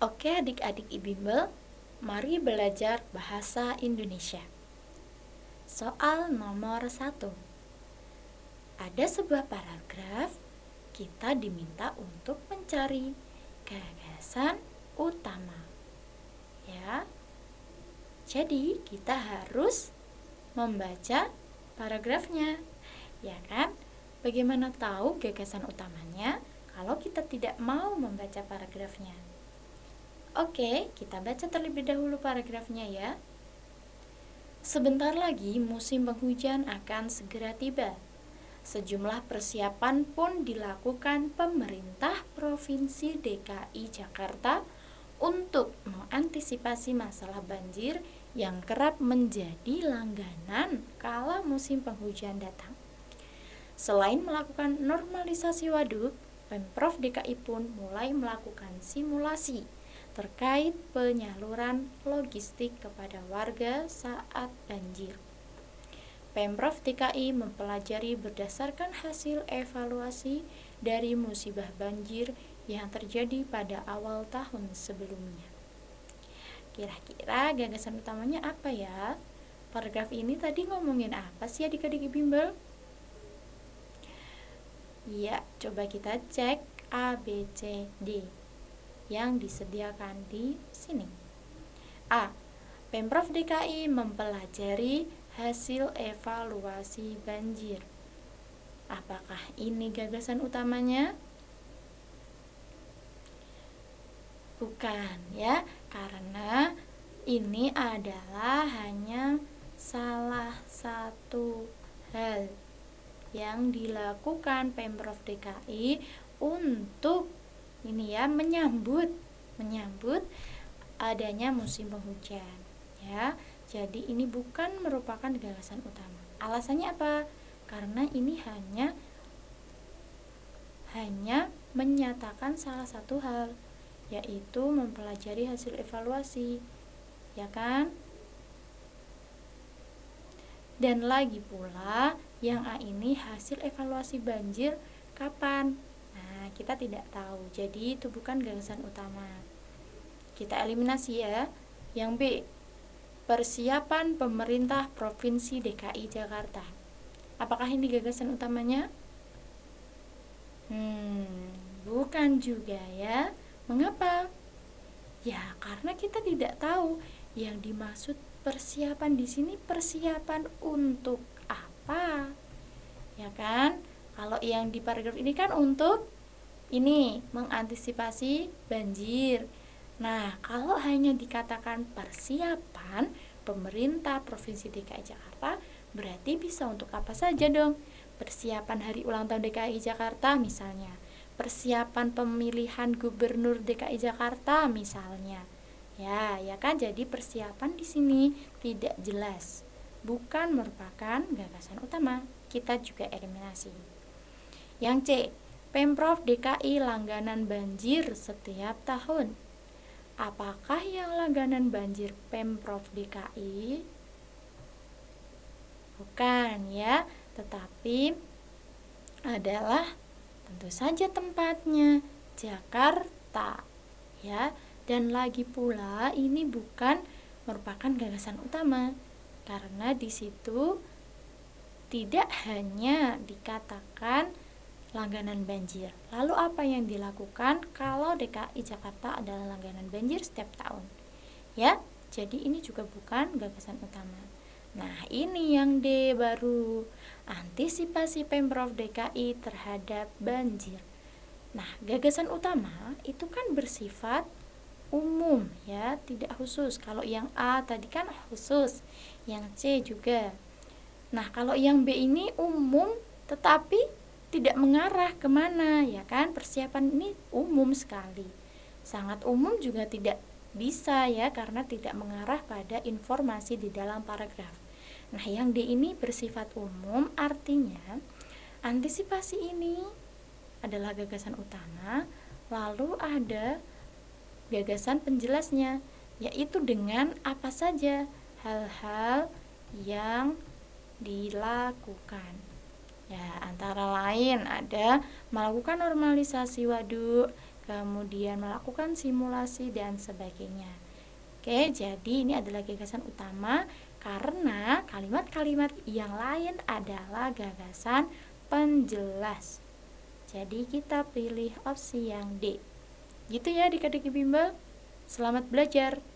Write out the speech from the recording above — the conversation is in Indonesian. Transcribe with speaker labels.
Speaker 1: Oke adik-adik Ibimbel, mari belajar bahasa Indonesia. Soal nomor 1. Ada sebuah paragraf, kita diminta untuk mencari gagasan utama. Ya. Jadi, kita harus membaca paragrafnya. Ya kan? Bagaimana tahu gagasan utamanya kalau kita tidak mau membaca paragrafnya? Oke, kita baca terlebih dahulu paragrafnya ya. Sebentar lagi musim penghujan akan segera tiba. Sejumlah persiapan pun dilakukan pemerintah Provinsi DKI Jakarta untuk mengantisipasi masalah banjir yang kerap menjadi langganan kala musim penghujan datang. Selain melakukan normalisasi waduk, Pemprov DKI pun mulai melakukan simulasi terkait penyaluran logistik kepada warga saat banjir. Pemprov DKI mempelajari berdasarkan hasil evaluasi dari musibah banjir yang terjadi pada awal tahun sebelumnya. Kira-kira gagasan utamanya apa ya? Paragraf ini tadi ngomongin apa sih adik-adik bimbel? Ya, coba kita cek A, B, C, D yang disediakan di sini. A. Pemprov DKI mempelajari hasil evaluasi banjir. Apakah ini gagasan utamanya? Bukan ya, karena ini adalah hanya salah satu hal yang dilakukan Pemprov DKI untuk ini ya menyambut adanya musim penghujan ya. Jadi ini bukan merupakan gagasan utama. Alasannya apa? Karena ini hanya menyatakan salah satu hal, yaitu mempelajari hasil evaluasi, ya kan? Dan lagi pula yang A ini hasil evaluasi banjir kapan? Nah, kita tidak tahu. Jadi itu bukan gagasan utama. Kita eliminasi ya. Yang B, persiapan pemerintah Provinsi DKI Jakarta. Apakah ini gagasan utamanya? Bukan juga ya. Mengapa? Ya, karena kita tidak tahu yang dimaksud persiapan di sini persiapan untuk apa? Ya kan? Kalau yang di paragraf ini kan untuk ini mengantisipasi banjir. Nah, kalau hanya dikatakan persiapan pemerintah Provinsi DKI Jakarta, berarti bisa untuk apa saja dong? Persiapan hari ulang tahun DKI Jakarta misalnya, persiapan pemilihan gubernur DKI Jakarta misalnya. Ya kan? Jadi persiapan di sini tidak jelas. Bukan merupakan gagasan utama. Kita juga eliminasi. Yang C, Pemprov DKI langganan banjir setiap tahun. Apakah yang langganan banjir Pemprov DKI? Bukan ya, tetapi adalah tentu saja tempatnya Jakarta ya. Dan lagi pula ini bukan merupakan gagasan utama karena di situ tidak hanya dikatakan langganan banjir. Lalu apa yang dilakukan kalau DKI Jakarta adalah langganan banjir setiap tahun? Ya, jadi ini juga bukan gagasan utama. Nah, ini yang D baru, antisipasi Pemprov DKI terhadap banjir. Nah, gagasan utama itu kan bersifat umum ya, tidak khusus. Kalau yang A tadi kan khusus, yang C juga. Nah, kalau yang B ini umum tetapi tidak mengarah kemana ya kan. Persiapan ini umum sekali, sangat umum juga tidak bisa ya, karena tidak mengarah pada informasi di dalam paragraf. Nah, yang D ini bersifat umum, artinya antisipasi ini adalah gagasan utama, lalu ada gagasan penjelasnya, yaitu dengan apa saja hal-hal yang dilakukan. Ya, antara lain ada melakukan normalisasi waduk, kemudian melakukan simulasi dan sebagainya. Oke, jadi ini adalah gagasan utama karena kalimat-kalimat yang lain adalah gagasan penjelas. Jadi kita pilih opsi yang D. Gitu ya adik-adik bimbel. Selamat belajar.